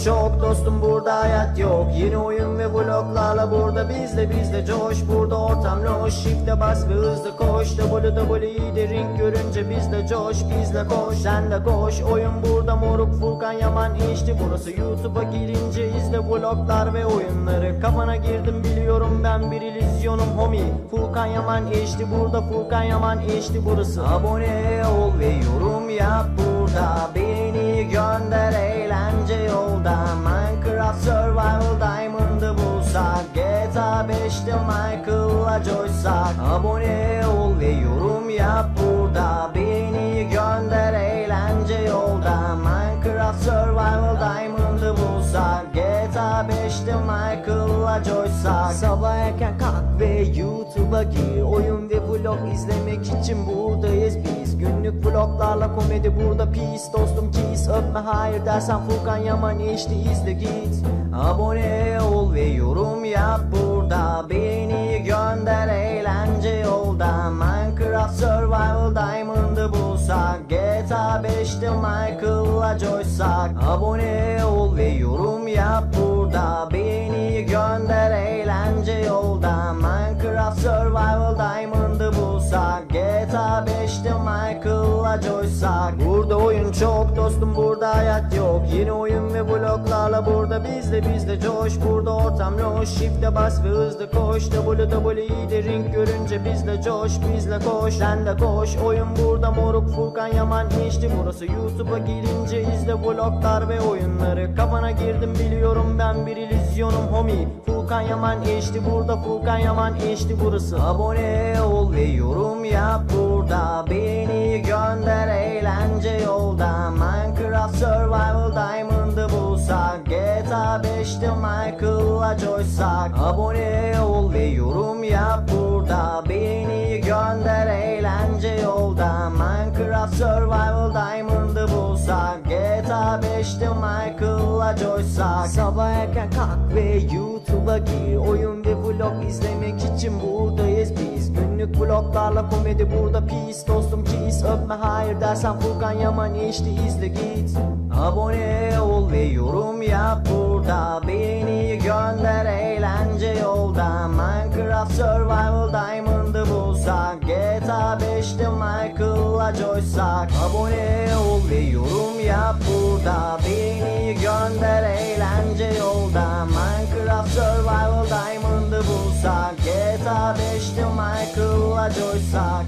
çok dostum, burada hayat yok. Yeni oyun ve vloglarla burada bizle coş. Burada ortam loş, shift'e bas ve hızlı koş. WWE'de ring görünce bizle coş, bizle koş, sen de koş. Oyun burada moruk, Furkan Yaman işte burası. YouTube'a girince izle vloglar ve oyunları. Kafana girdim biliyorum, ben bir illüzyonum homie. Furkan Yaman işte burada, Furkan Yaman işte burası. Abone ol ve yorum yap burada. Beni gönder eğlence yolda. Minecraft Survival Diamond'ı bulsak, GTA 5'te Michael'la coşsak. Abone ol ve yorum yap burada. Beni gönder eğlence yolda. Minecraft Survival Diamond'ı bulsak, GTA 5'te Michael'la coşsak. Sabah erken kalk ve YouTube'a gir. Oyun ve vlog izlemek için buradayız biz. Günlük vloglarla komedi burada peace. Dostum kiss, öpme hayır dersen Furkan Yaman işte izle git. Abone ol ve yorum yap burada. Beni gönder eğlence yolda. Minecraft Survival Diamond'ı bulsak, GTA 5'te Michael'la coşsak. Abone ol ve yorum yap burada. Beni gönder eğlence yolda. Minecraft Survival Diamond'ı bulsak, GTA 5'te Michael'la coşsak. Burada oyun çok dostum, burada hayat yok. Yeni oyun ve vloglarla burada bizle coş. Burada ortam loş, shift'e bas ve hızlı koş. WWE'de ring görünce bizle coş, bizle koş, sen de koş. Oyun burada moruk, Furkan Yaman işte burası. YouTube'a girince izle vloglar ve oyunları. Kafana girdim biliyorum, ben bir illüzyonum homie. Furkan Yaman işte burada, Furkan Yaman işte burası. Abone ol ve yorum yap burada. Beni gönder eğlence yolda. Minecraft Survival Diamond'ı bulsak, GTA 5'te Michael'la coşsak. Abone ol ve yorum yap burada. Beni gönder eğlence yolda. Minecraft Survival Diamond'ı bulsak, GTA 5'te Michael'la coşsak. Sabah erken kalk ve YouTube'a gir. Oyun ve vlog izlemek için buradayız biz. Günlük vloglarla komedi burada peace. Dostum kiss, öpme hayır dersen Furkan Yaman işte izle git. Abone ol ve yorum yap burada. Beni gönder eğlence yolda. Minecraft Survival Diamond'ı bulsak, GTA 5'te Michael'la coşsak. Abone ol ve yorum yap burada. Beni gönder eğlence yolda. Minecraft Survival Diamond'ı bulsak, GTA 5'te Michael'la coşsak.